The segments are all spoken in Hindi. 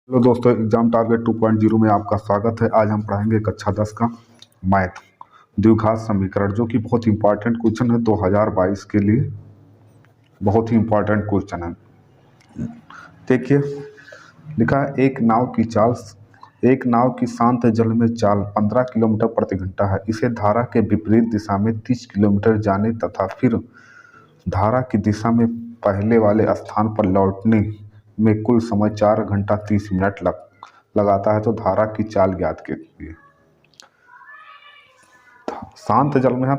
हेलो दोस्तों, एग्जाम टारगेट 2.0 में आपका स्वागत है। आज हम पढ़ाएंगे कक्षा 10 का मैथ द्विघात समीकरण, जो कि बहुत इंपॉर्टेंट क्वेश्चन है 2022 के लिए। बहुत ही इंपॉर्टेंट क्वेश्चन है। देखिए, लिखा है एक नाव की शांत जल में चाल 15 किलोमीटर प्रति घंटा है। इसे धारा के विपरीत दिशा में 30 किलोमीटर जाने तथा फिर धारा की दिशा में पहले वाले स्थान पर लौटने में कुल समय 4 घंटा 30 मिनट लगाता है, तो धारा की चाल ज्ञात कीजिए। शांत जल में है,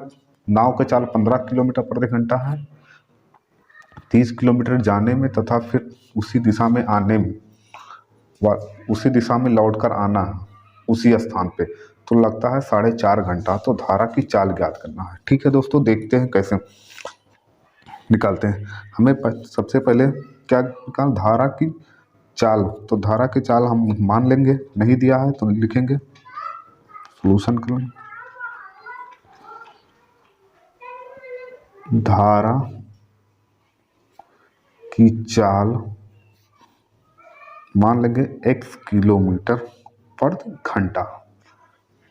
नाव का चाल 15 किलोमीटर प्रति घंटा है, 30 किलोमीटर जाने में तथा फिर उसी दिशा में आने में उसी दिशा में लौटकर आना है उसी स्थान पे, तो लगता है 4.5 घंटा। तो धारा की चाल ज्ञात करना है। ठीक है दोस्तों, देखते हैं कैसे निकालते हैं। हमें सबसे पहले क्या निकाल, धारा की चाल। तो धारा की चाल हम मान लेंगे, नहीं दिया है तो लिखेंगे, सॉल्यूशन करें। धारा की चाल मान लेंगे x किलोमीटर प्रति घंटा।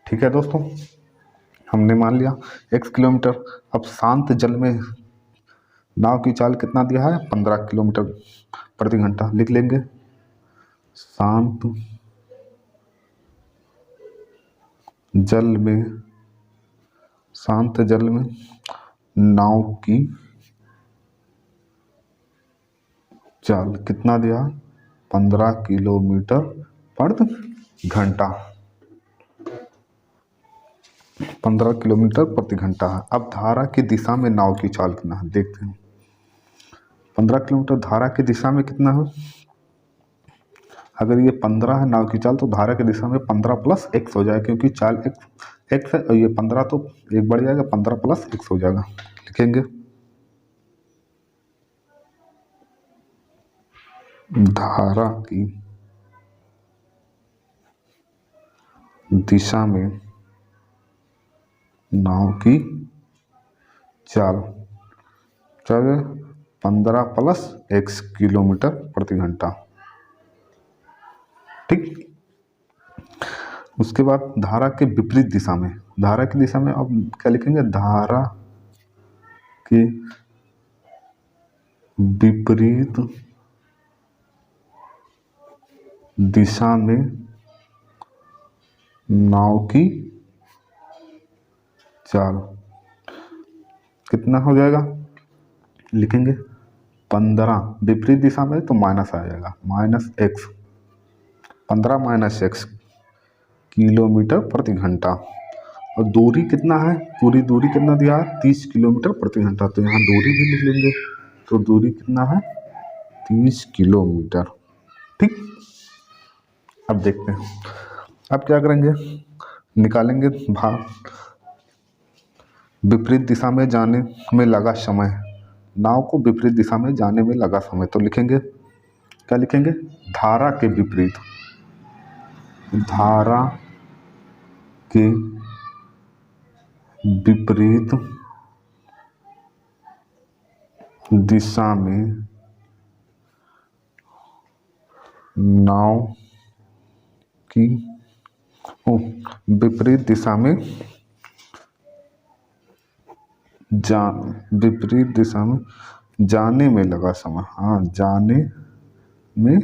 ठीक है दोस्तों, हमने मान लिया x किलोमीटर। अब शांत जल में नाव की चाल कितना दिया है, 15 किलोमीटर प्रति घंटा। लिख लेंगे शांत जल में नाव की चाल कितना दिया, 15 किलोमीटर प्रति घंटा। 15 किलोमीटर प्रति घंटा है। अब धारा की दिशा में नाव की चाल कितना है, देखते हैं। 15 किलोमीटर धारा की दिशा में कितना है, अगर ये 15 है नाव की चाल, तो धारा की दिशा में 15 प्लस x हो जाएगा, क्योंकि चाल x है और ये 15, तो एक बढ़ जाएगा, 15 प्लस x हो जाएगा। लिखेंगे धारा की दिशा में नाव की चाल 15 प्लस x किलोमीटर प्रति घंटा। ठीक, उसके बाद धारा के विपरीत दिशा में, धारा की दिशा में अब क्या लिखेंगे, धारा के विपरीत दिशा में नाव की चाल कितना हो जाएगा, लिखेंगे 15, विपरीत दिशा में तो माइनस आ जाएगा, -x, 15 माइनस x किलोमीटर प्रति घंटा। और दूरी कितना है, पूरी दूरी कितना दिया है, 30 किलोमीटर प्रति घंटा। तो यहाँ दूरी भी लिख लेंगे, तो दूरी कितना है, 30 किलोमीटर। ठीक, अब देखते हैं, अब क्या करेंगे, निकालेंगे भाग विपरीत दिशा में जाने में लगा समय, नाव को विपरीत दिशा में जाने में लगा समय। तो लिखेंगे, क्या लिखेंगे, धारा के विपरीत, धारा के विपरीत दिशा में नाव की विपरीत दिशा में विपरीत दिशा में जाने में लगा समय। हाँ, जाने में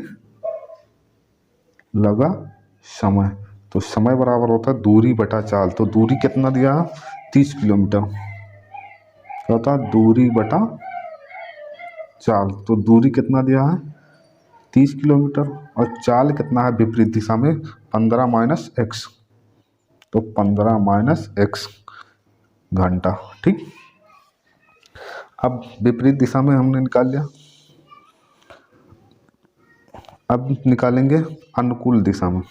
लगा समय, तो समय बराबर होता है दूरी बटा चाल। तो दूरी कितना दिया, 30 किलोमीटर, क्या होता है, दूरी बटा चाल। तो दूरी कितना दिया है, 30 किलोमीटर, और चाल कितना है विपरीत दिशा में, 15 माइनस x, तो 15 माइनस x घंटा। ठीक, अब विपरीत दिशा में हमने निकाल लिया, अब निकालेंगे अनुकूल दिशा में।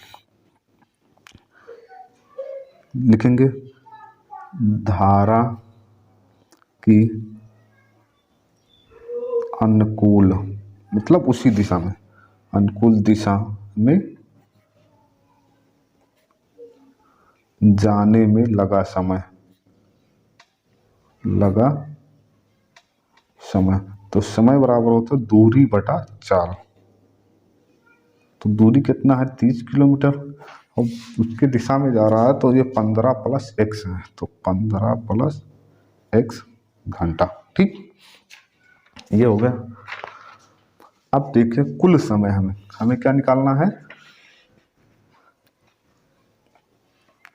लिखेंगे धारा की अनुकूल, मतलब उसी दिशा में, अनुकूल दिशा में जाने में लगा समय, तो समय बराबर होता है दूरी बटा चाल। तो दूरी कितना है 30 किलोमीटर और उसके दिशा में जा रहा है, तो ये 15 प्लस एक्स है, तो 15 प्लस एक्स घंटा। ठीक, ये हो गया। अब देखिए कुल समय, हमें क्या निकालना है,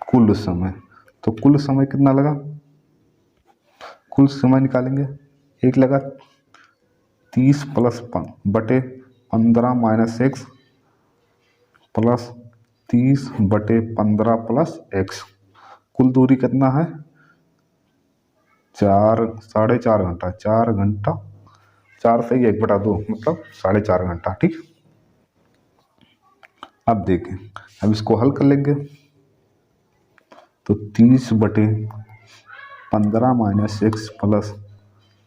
कुल समय। तो कुल समय कितना लगा, कुल समय निकालेंगे, एक लगा 30 प्लस बटे 15 माइनस एक्स प्लस 30 बटे 15 प्लस एक्स। कुल दूरी कितना है 4.5 घंटा, 4 घंटा, 4 से 1/2 मतलब 4.5 घंटा। ठीक, अब देखें, अब इसको हल कर लेंगे। तो 30 बटे 15 माइनस एक्स प्लस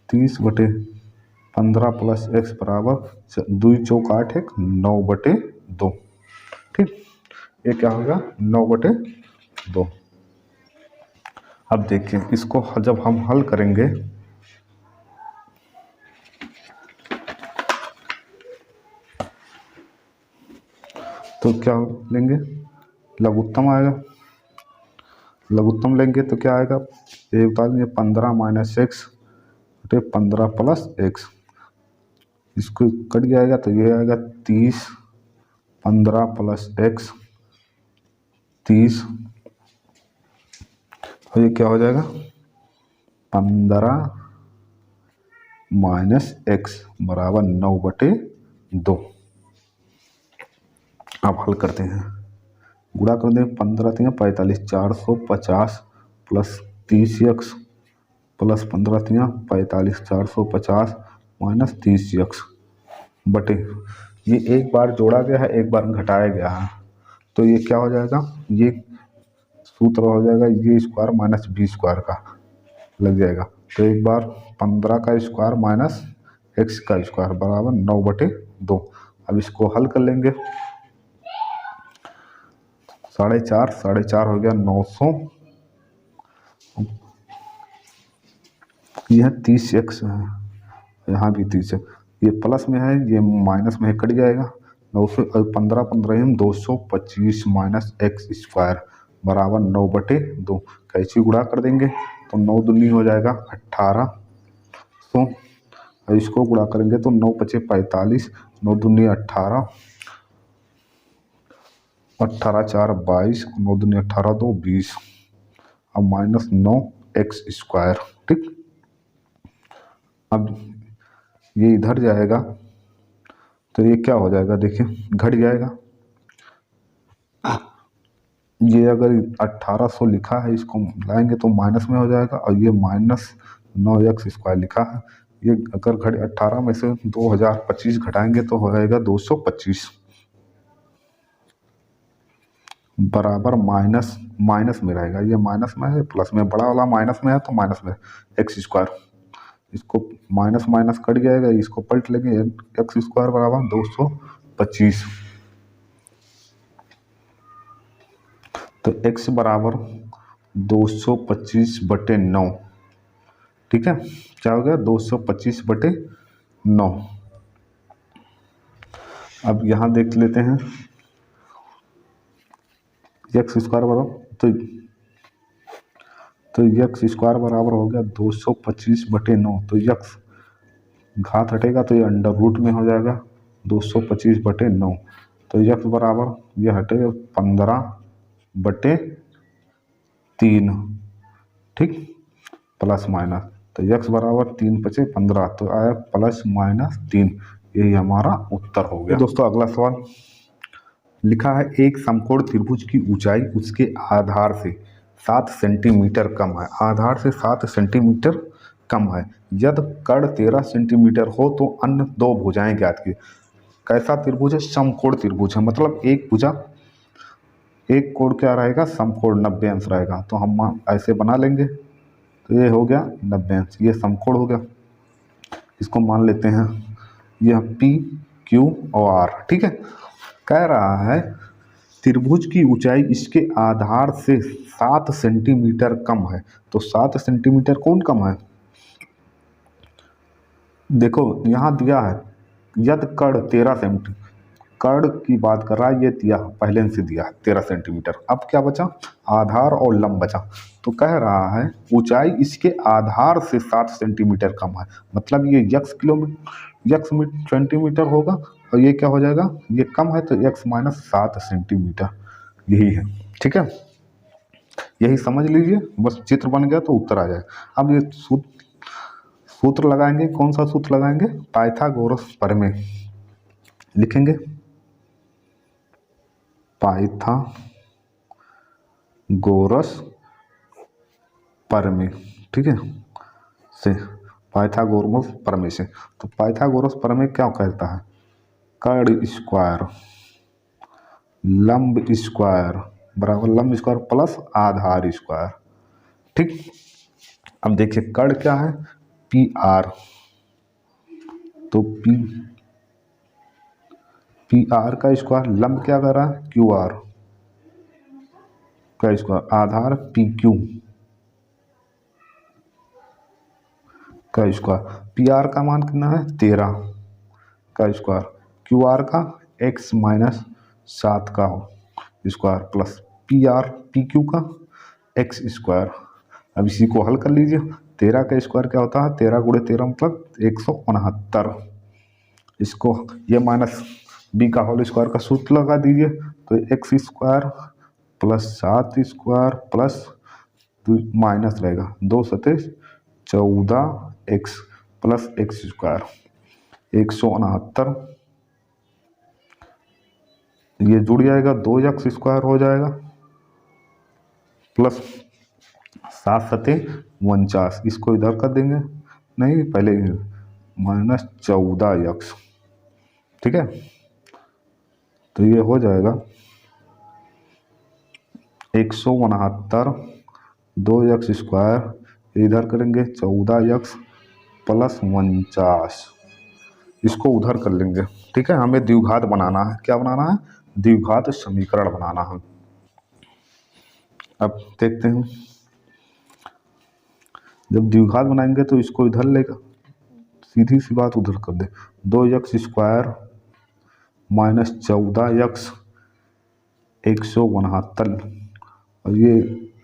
30 बटे 15 प्लस एक्स बराबर 2 चौक 8 1 9/2। ठीक, ये क्या होगा 9/2। अब देखिए इसको जब हम हल करेंगे तो क्या लेंगे, लघुत्तम आएगा। लघुत्तम लेंगे तो क्या आएगा, एक बार में 15 माइनस एक्स बटे 15 प्लस एक्स, इसको कट जाएगा तो ये आएगा 30 15 प्लस एक्स 30, और ये क्या हो जाएगा 15 माइनस एक्स बराबर 9/2। अब हल करते हैं, गुणा कर दें 15 3 45 450 plus 30 x plus 15 3 45 450 minus 30 x बटे, ये एक बार जोड़ा गया है एक बार घटाया गया है, तो ये क्या हो जाएगा, ये सूत्र हो जाएगा ये स्क्वायर माइनस बी स्क्वायर का लग जाएगा। तो एक बार 15 का स्क्वायर माइनस एक्स का स्क्वायर बराबर 9/2। अब इसको हल कर लेंगे, 4.5 हो गया 900, यह 30 एक्स है, यहाँ भी 30 है, ये प्लस में है ये माइनस में है, कट जाएगा 900 15 15 225 माइनस एक्स स्क्वायर बराबर 9/2। कैसे गुणा कर देंगे तो 9 दूनी हो जाएगा 1800, और इसको गुणा करेंगे तो 9 × 5 = 45, 9 दूनी 18, 18 4 22, 9 दूनी 18 2 20, अब माइनस 9 एक्स स्क्वायर। ठीक, अब ये इधर जाएगा तो ये क्या हो जाएगा, देखिए घट जाएगा, ये अगर 1800 लिखा है इसको लाएंगे तो माइनस में हो जाएगा, और ये माइनस 9x स्क्वायर लिखा है, ये अगर घट 18 में से 2025 घटाएंगे तो हो जाएगा 225 बराबर माइनस में रहेगा, ये माइनस में है प्लस में, बड़ा वाला माइनस में है तो माइनस में एक्स स्क्वायर, इसको माइनस माइनस कट जाएगा, इसको पलट लेंगे एक्स स्क्वायर बराबर 225, तो x बराबर 225/9। ठीक है, क्या हो गया 225/9। अब यहाँ देख लेते हैं एक्स स्क्वायर बराबर, तो एक्स स्क्वायर बराबर हो गया 225/9, तो एक्स घात हटेगा तो ये अंडर रूट में हो जाएगा 225/9, तो एक्स बराबर ये हटेगा 15/3। ठीक, प्लस माइनस, तो x बराबर 3 × 5 = 15, तो आया +-3, यही हमारा उत्तर हो गया। दोस्तों अगला सवाल लिखा है, एक समकोण त्रिभुज की ऊंचाई उसके आधार से 7 सेंटीमीटर कम है, आधार से 7 सेंटीमीटर कम है, यदि कर्ण 13 सेंटीमीटर हो तो अन्य दो भुजाएं ज्ञात की। कैसा त्रिभुज है, समकोण त्रिभुज है, मतलब एक भुजा एक कोण क्या रहेगा समकोण 90 अंश रहेगा, तो हम ऐसे बना लेंगे, तो ये हो गया 90 अंश, ये समकोण हो गया, इसको मान लेते हैं यह P Q और R। ठीक है, कह रहा है त्रिभुज की ऊंचाई इसके आधार से 7 सेंटीमीटर कम है, तो 7 सेंटीमीटर कौन कम है, देखो यहाँ दिया है यदि कर्ण 13 सेंटीमीटर, कर्ण की बात कर रहा है, ये दिया पहले से दिया 13 सेंटीमीटर। अब क्या बचा, आधार और लंब बचा। तो कह रहा है ऊंचाई इसके आधार से 7 सेंटीमीटर कम है, मतलब ये यक्स सेंटीमीटर होगा, और ये क्या हो जाएगा, ये कम है तो x माइनस 7 सेंटीमीटर, यही है। ठीक है, यही समझ लीजिए, बस चित्र बन गया तो उत्तर आ जाए। अब ये सूत्र लगाएंगे, कौन सा सूत्र लगाएंगे, पाइथागोरस प्रमेय लिखेंगे, पाइथागोरस प्रमेय। ठीक है, से पाइथागोरस प्रमेय से, तो पाइथागोरस प्रमेय क्या कहता है, कर्ण स्क्वायर लंब स्क्वायर बराबर लंब स्क्वायर प्लस आधार स्क्वायर। ठीक, अब देखिए कर्ण क्या है, पी आर, तो पी आर का स्क्वायर, लंब क्या कर रहा है, क्यू आर का स्क्वायर, आधार पी क्यू का स्क्वायर। पी आर का मान कितना है, 13 का स्क्वायर, क्यू आर का x माइनस 7 का स्क्वायर, प्लस पी क्यू का x स्क्वायर। अब इसी को हल कर लीजिए, 13 का स्क्वायर क्या होता है, 13 गुणे 13 मतलब 169। इसको ये माइनस बी का होल स्क्वायर का सूत्र लगा दीजिए, तो x square plus 7 square plus minus रहेगा 2 Satej 14x plus x square 169, ये जुड़ जाएगा 2x स्क्वायर हो जाएगा, प्लस 7 सते 49, इसको इधर कर देंगे, नहीं पहले माइनस 14x। ठीक है, तो ये हो जाएगा 169 2x स्क्वायर, इधर करेंगे 14x प्लस 49, इसको उधर कर लेंगे। ठीक है, हमें द्विघात बनाना है, क्या बनाना है, द्विघात समीकरण बनाना है। अब देखते हैं, जब द्विघात बनाएंगे तो इसको इधर लेगा, सीधी सी बात उधर कर दे, 2x स्क्वायर माइनस 14x 169, और ये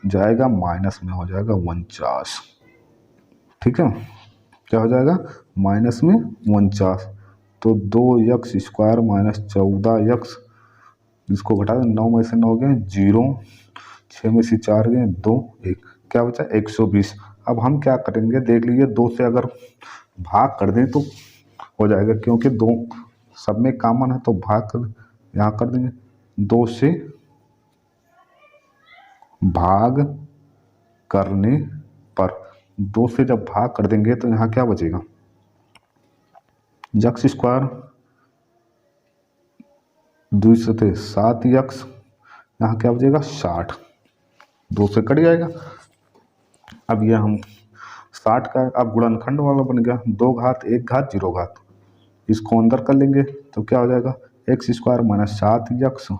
जाएगा माइनस में हो जाएगा 49। ठीक है, क्या हो जाएगा, माइनस में 49, तो 2x स्क्वायर माइनस 14x, इसको घटा दें, 9 में से 9 गए 0, 6 में से 4 गए 2, 1, क्या बचा 120। अब हम क्या करेंगे, देख लीजिए, 2 से अगर भाग कर दें तो हो जाएगा, क्योंकि 2 सब में कॉमन है, तो भाग कर यहाँ कर देंगे, 2 से भाग करने पर, 2 से जब भाग कर देंगे तो यहाँ क्या बचेगा, x स्क्वायर 2 सते 7x, यहाँ क्या बचेगा 60, 2 से कट जाएगा। अब ये हम 60 का अब गुणनखंड वाला बन गया, 2 घात 1 घात 0 घात, इसको अंदर कर लेंगे तो क्या हो जाएगा, x स्क्वायर माइनस 7x,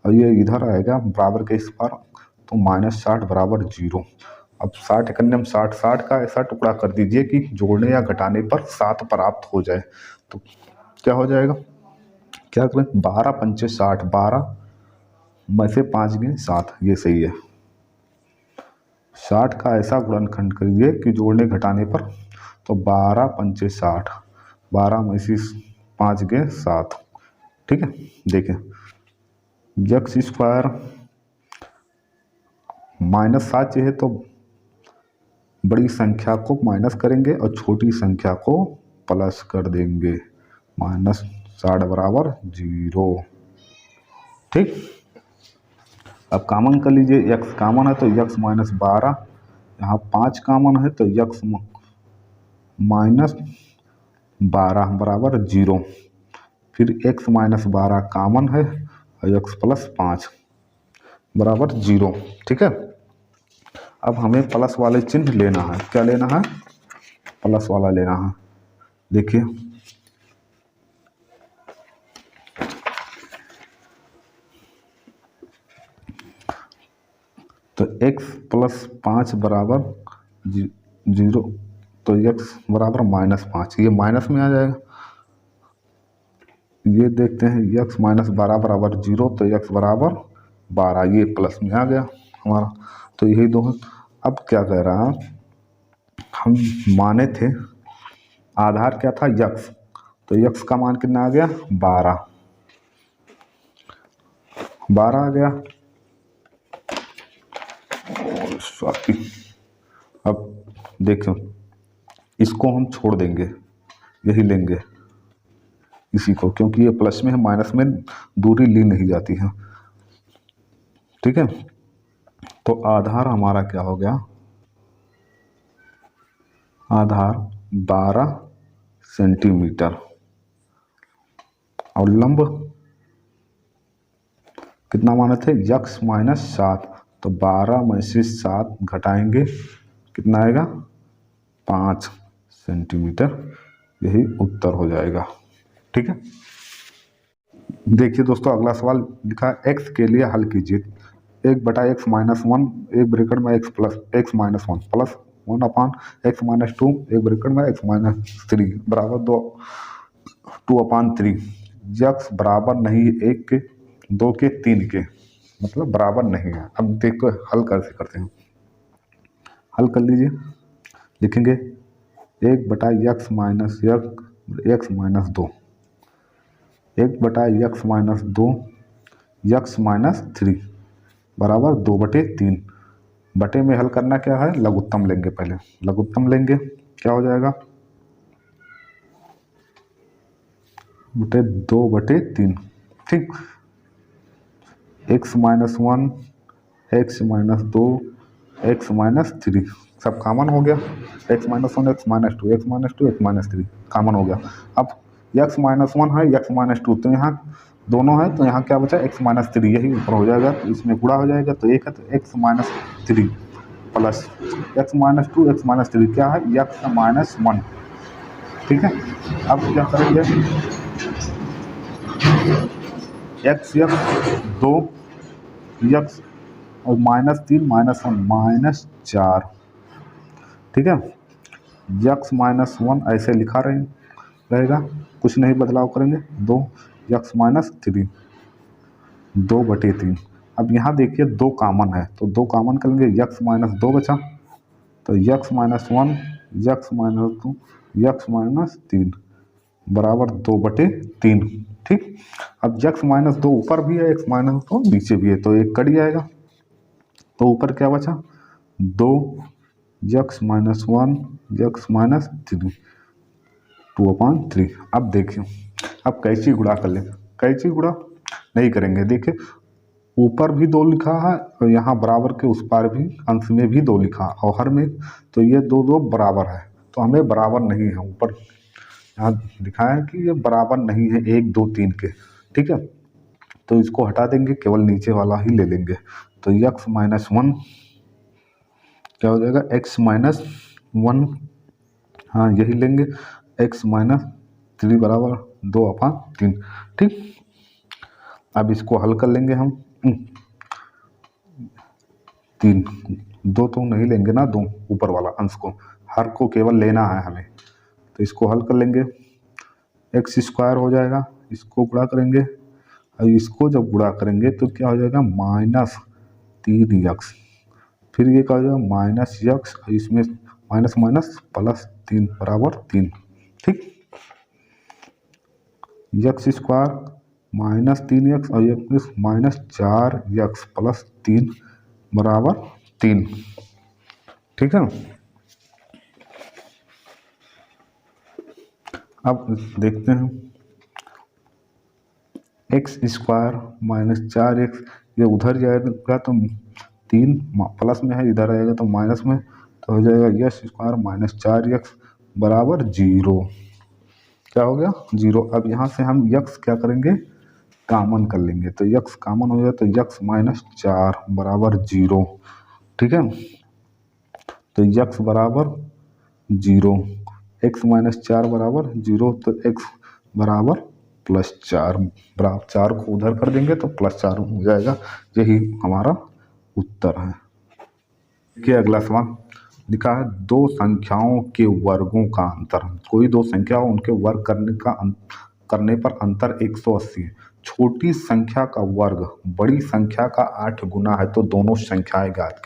और ये इधर आएगा बराबर के इस पार, तो माइनस 60 बराबर 0। अब 60 एकन्ने में 60, 60 का ऐसा टुकड़ा कर दीजिए कि जोड़ने या घटाने पर 7 प्राप्त हो जाए, तो क्या हो जाएगा, क्या करें, 12 पंचे 60, 12 में से 5 गए 7, ये सही है। 60 का ऐसा गुणनखंड करिए कि जोड़ने घटाने पर, तो 12 पंचे 60, 12 में से 5 गए 7। ठीक है, देखें, x स्क्वायर माइनस 7 चाहिए तो बड़ी संख्या को माइनस करेंगे और छोटी संख्या को प्लस कर देंगे, माइनस 60 बराबर 0। ठीक, अब कॉमन कर लीजिए, x कॉमन है तो x माइनस 12, यहाँ 5 कॉमन है तो x माइनस 12 बराबर 0, फिर x माइनस 12 कॉमन है और x प्लस 5 बराबर 0। ठीक है, अब हमें प्लस वाले चिन्ह लेना है, क्या लेना है, प्लस वाला लेना है। देखिए, तो x प्लस 5 बराबर 0, तो x बराबर माइनस 5, ये माइनस में आ जाएगा, ये देखते हैं यक्स माइनस 12 बराबर 0, तो यक्स बराबर 12, ये प्लस में आ गया हमारा। तो यही दो है। अब क्या कह रहा है, हम माने थे आधार क्या था यक्स, तो यक्स का मान कितना आ गया 12 आ गया। सॉरी, अब देखो इसको हम छोड़ देंगे, यही लेंगे इसी को, क्योंकि ये प्लस में है, माइनस में दूरी ली नहीं जाती है। ठीक है, तो आधार हमारा क्या हो गया, आधार 12 सेंटीमीटर और लंब कितना माने थे यक्स माइनस 7, तो 12 में से 7 घटाएंगे कितना आएगा 5 सेंटीमीटर, यही उत्तर हो जाएगा। ठीक है, देखिए दोस्तों अगला सवाल लिखा है एक्स के लिए हल कीजिए। 1/x-1 एक ब्रैकेट में x+x-1 प्लस 1/x-2 एक ब्रैकेट में x-3 बराबर 2/3। यक्स बराबर नहीं 1 के 2 के 3 के, मतलब बराबर नहीं है। अब देखो हल कैसे करते हैं, हल कर लीजिए। लिखेंगे 1/x-2 1/x-2 x-3 बराबर 2/3। बटे में हल करना क्या है, लघुत्तम लेंगे, पहले लघुत्तम लेंगे, क्या हो जाएगा बटे 2/3। ठीक, x-1 x-2 x-3 सब कॉमन हो गया, x-1 x-2 x-2 x-3 common हो गया। अब x-1 है x-2, तो यहाँ दोनों है, तो यहाँ क्या बचा x-3, यही ऊपर हो जाएगा, तो इसमें गुणा हो जाएगा, तो एक है तो x-3 प्लस x-2 x-3 क्या है x-1। ठीक है, अब क्या करेंगे x 2 x और -3 -1 -4। ठीक है, x-1 ऐसे लिखा रहेगा, कुछ नहीं बदलाव करेंगे, 2 x-3 2/3। अब यहाँ देखिए 2 कॉमन है, तो 2 कॉमन करेंगे, x-2 बचा, तो x-1 x-2 x-3 बराबर 2/3। ठीक, अब x-2 ऊपर भी है x-2 नीचे भी है, तो एक कट जाएगा, तो ऊपर क्या बचा 2 x-1 x-3 2/3। अब देखिए, अब कैची गुणा कर लें, कैची गुणा नहीं करेंगे। देखिए ऊपर भी 2 लिखा है और यहाँ बराबर के उस पार भी अंश में भी 2 लिखा और हर में, तो ये 2 बराबर है, तो हमें बराबर नहीं है, ऊपर यहाँ लिखा है कि ये बराबर नहीं है 1 2 3 के। ठीक है, तो इसको हटा देंगे, केवल नीचे वाला ही ले लेंगे, तो x-1 क्या हो जाएगा x-1, हाँ यही लेंगे, x-3 बराबर 2/3। ठीक, अब इसको हल कर लेंगे हम, 3 2 तो नहीं लेंगे ना, 2 ऊपर वाला अंश को, हर को केवल लेना है हमें, तो इसको हल कर लेंगे, x² हो जाएगा, इसको गुणा करेंगे, और इसको जब गुणा करेंगे तो क्या हो जाएगा -3x, फिर ये क्या हो जाएगा -x, और इसमें माइनस माइनस +3 बराबर 3। ठीक, x² -3x और ये -4x + 3 बराबर 3। ठीक है, अब देखते हैं x² -4x, ये उधर जाएगा तो 3 प्लस में है, इधर आएगा तो माइनस में, तो हो जाएगा x² -4x बराबर 0। क्या हो गया 0। अब यहाँ से हम x क्या करेंगे कॉमन कर लेंगे, तो x कॉमन हो जाए तो x -4 बराबर 0। ठीक है, तो x बराबर 0, x -4 बराबर 0, तो x बराबर +4, बराबर 4 को उधर कर देंगे तो +4 हो जाएगा, यही हमारा उत्तर है। देखिए अगला सवाल लिखा है 2 संख्याओं के वर्गों का अंतर, कोई 2 संख्या उनके वर्ग करने का करने पर अंतर 180 है। छोटी संख्या का वर्ग बड़ी संख्या का 8 गुना है, तो दोनों संख्याएं ज्ञात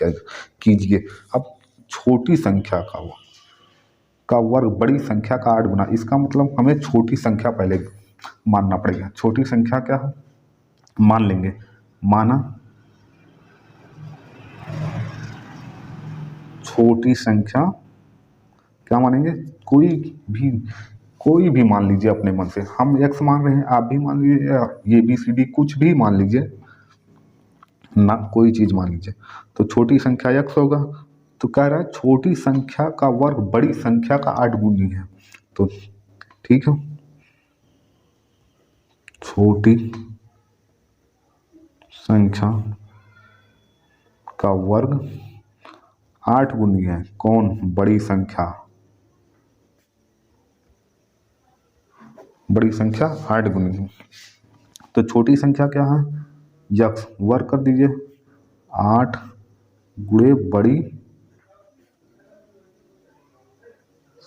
कीजिए। अब छोटी संख्या का वर्ग बड़ी संख्या का 8 गुना, इसका मतलब हमें छोटी संख्या पहले मानना पड़ेगा। छोटी संख्या क्या है, मान लेंगे, माना छोटी संख्या क्या मानेंगे, कोई भी मान लीजिए अपने मन से। हम x मान रहे हैं, आप भी मान लीजिए, या ये ABCD कुछ भी मान लीजिए ना, कोई चीज मान लीजिए। तो छोटी संख्या x होगा। तो कह रहा है छोटी संख्या का वर्ग बड़ी संख्या का 8 गुनी है। तो ठीक है, छोटी संख्या का वर्ग 8 गुनी है कौन, बड़ी संख्या। बड़ी संख्या 8 गुनी है। तो छोटी संख्या क्या है, यक्स, वर्ग कर दीजिए 8 गुणे बड़ी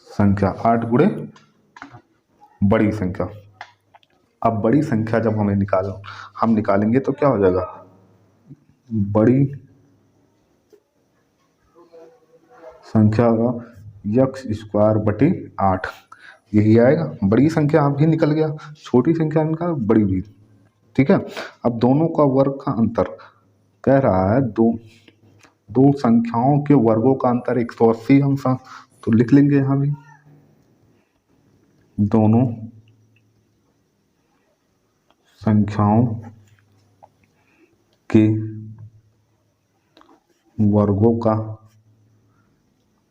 संख्या, 8 गुणे बड़ी संख्या। अब बड़ी संख्या जब हम निकालेंगे तो क्या हो जाएगा, बड़ी संख्या का यक्स स्क्वायर बटे 8, यही आएगा। बड़ी संख्या भी निकल गया, छोटी संख्या निकाल, बड़ी भी। ठीक है, अब दोनों का वर्ग का अंतर कह रहा है, दो संख्याओं के वर्गों का अंतर 180 अंश, तो लिख लेंगे यहां भी दोनों संख्याओं के वर्गों का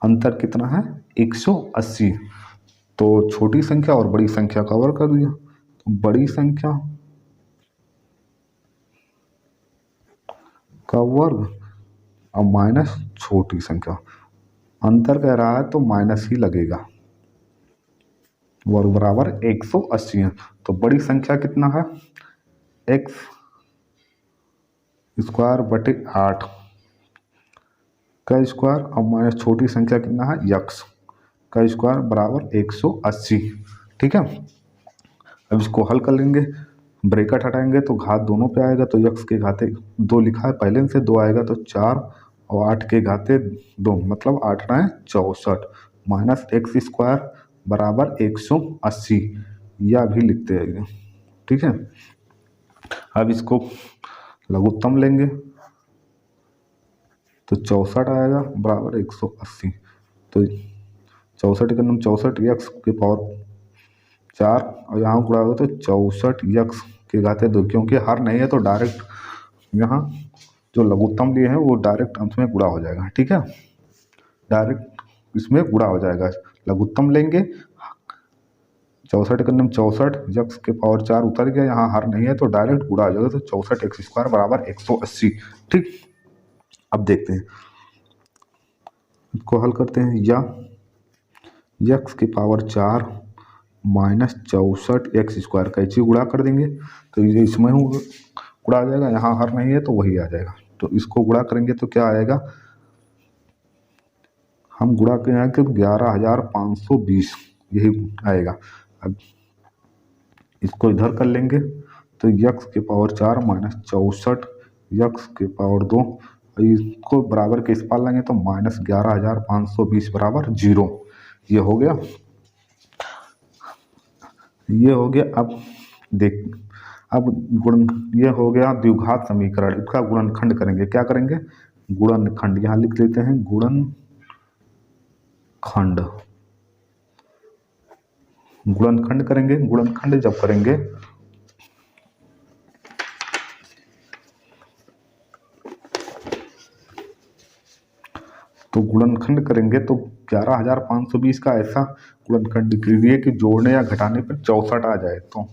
अंतर कितना है, 180। तो छोटी संख्या और बड़ी संख्या का वर्ग कर दिया, तो बड़ी संख्या का वर्ग और माइनस छोटी संख्या, अंतर कह रहा है तो माइनस ही लगेगा, वर्ग बराबर 180 है। तो बड़ी संख्या कितना है, x स्क्वायर बटे 8 का स्क्वायर, और माइनस छोटी संख्या कितना है, यक्स का स्क्वायर बराबर 180। ठीक है, अब इसको हल कर लेंगे, ब्रैकेट हटाएंगे तो घात दोनों पे आएगा, तो यक्स के घाते 2 लिखा है पहले से, 2 आएगा तो 4, और 8 के घाते 2, मतलब 8 9 64 माइनस एक्स स्क्वायर बराबर 180, या भी लिखते हैं। ठीक है, अब इसको लघुत्तम लेंगे तो 64 आएगा बराबर 180, तो 64 का नाम 64 यक्स के पावर 4, और यहाँ गुणा होगा तो 64 यक्स के घाते 2, क्योंकि हर नहीं है तो डायरेक्ट यहाँ जो लघुत्तम लिए हैं वो डायरेक्ट अंत में गुणा हो जाएगा। ठीक है, डायरेक्ट इसमें गुणा हो जाएगा, लघुत्तम लेंगे 64 का नाम 64 यक्स के पावर 4 उतर गया, यहाँ हर नहीं है तो डायरेक्ट गुणा हो जाएगा, तो 64 एक्स स्क्वायर बराबर 180। ठीक, अब देखते हैं, इसको हल करते हैं, या यक्स के पावर 4 माइनस 64 एक्स स्क्वायर का इसी गुणा कर देंगे, तो ये इसमें गुणा आ जाएगा, यहाँ हर नहीं है तो वही आ जाएगा। तो इसको गुणा करेंगे तो क्या आएगा, हम गुणा करेंगे तो 11520 यही आएगा। अब इसको इधर कर लेंगे तो यक्स के पावर 4 माइनस 64 यक्स के पावर 2, इसको बराबर के इस पार लेंगे तो माइनस 11520 बराबर 0, ये हो गया, ये हो गया। अब देख, अब ये हो गया द्विघात समीकरण, इसका गुणनखंड करेंगे, क्या करेंगे, गुणनखंड, यहाँ लिख लेते हैं गुणनखंड, गुणनखंड करेंगे। गुणनखंड जब करेंगे तो गुणनखंड करेंगे तो 11520 का ऐसा गुणनखंड कीजिए कि जोड़ने या घटाने पर 64 आ जाए। तो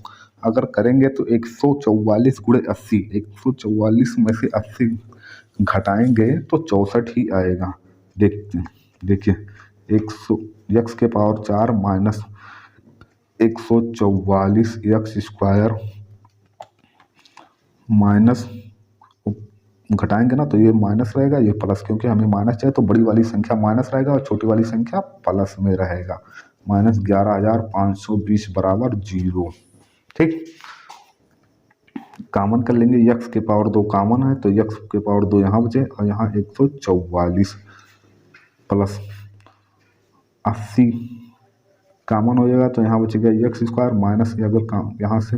अगर करेंगे तो 144 गुणे 80, 144 में से 80 घटाएंगे तो 64 ही आएगा। देखिए 100 एक्स के power 4 minus 144 x square minus, घटाएंगे ना तो ये माइनस रहेगा, ये प्लस, क्योंकि हमें माइनस चाहिए तो बड़ी वाली संख्या माइनस रहेगा और छोटी वाली संख्या प्लस में रहेगा। माइनस 11520 बराबर 0। ठीक, कॉमन कर लेंगे, x के पावर 2 कॉमन है तो x के पावर 2 यहाँ बचे और यहाँ 144 प्लस 80 कॉमन हो जाएगा तो यहाँ बचेगा एक्स स्क्वायर माइनस, अगर यहाँ से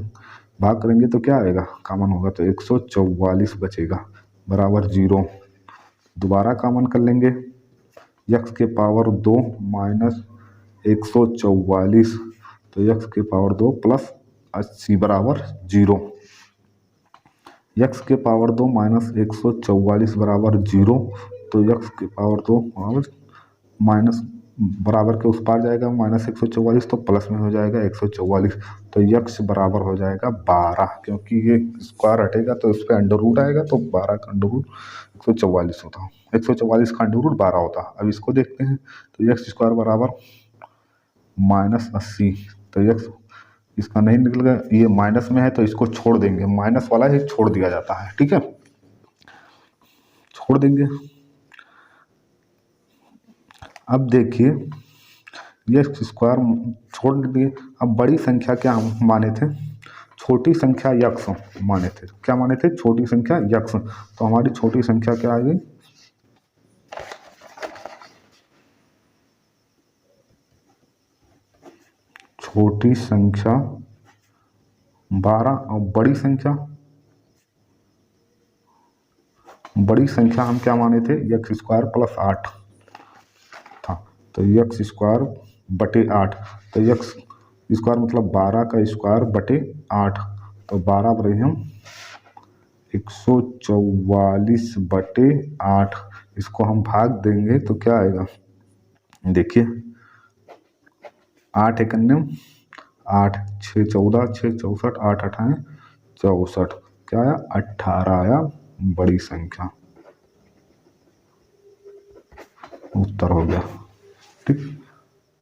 भाग करेंगे तो क्या आएगा, कॉमन होगा तो 144 बचेगा बराबर 0। दोबारा कॉमन कर लेंगे, x के पावर 2 माइनस 144 तो x के पावर 2 प्लस 80 बराबर 0। x के पावर 2 माइनस 144 बराबर 0 तो x के पावर 2 माइनस बराबर के उस पार जाएगा माइनस 144 तो प्लस में हो जाएगा 144 तो x बराबर हो जाएगा 12, क्योंकि ये स्क्वायर हटेगा तो इस पर अंडर रूट आएगा तो 12 का अंडर रूट 144 होता, 144 का अंडर रूट 12 होता। अब इसको देखते हैं तो x स्क्वायर बराबर माइनस 80 तो x इसका नहीं निकल गया, ये माइनस में है तो इसको छोड़ देंगे, माइनस वाला ही छोड़ दिया जाता है, ठीक है, छोड़ देंगे। अब देखिए ये स्क्वायर छोड़ दिए, अब बड़ी संख्या क्या हम माने थे, छोटी संख्या यक्स माने थे, क्या माने थे, छोटी संख्या यक्स, तो हमारी छोटी संख्या क्या आ गई, छोटी संख्या 12 और बड़ी संख्या हम क्या माने थे, एक्स स्क्वायर प्लस 8 था तो एक्स स्क्वायर बटे 8 तो एक्स स्क्वायर मतलब 12 का स्क्वायर बटे 8 तो 12 बटे हम 144 बटे 8, इसको हम भाग देंगे तो क्या आएगा, देखिए 8 एकन्ने 8 6 14 6 64 8 अठाएं 64 क्या आया 18 आया बड़ी संख्या, उत्तर हो गया, ठीक।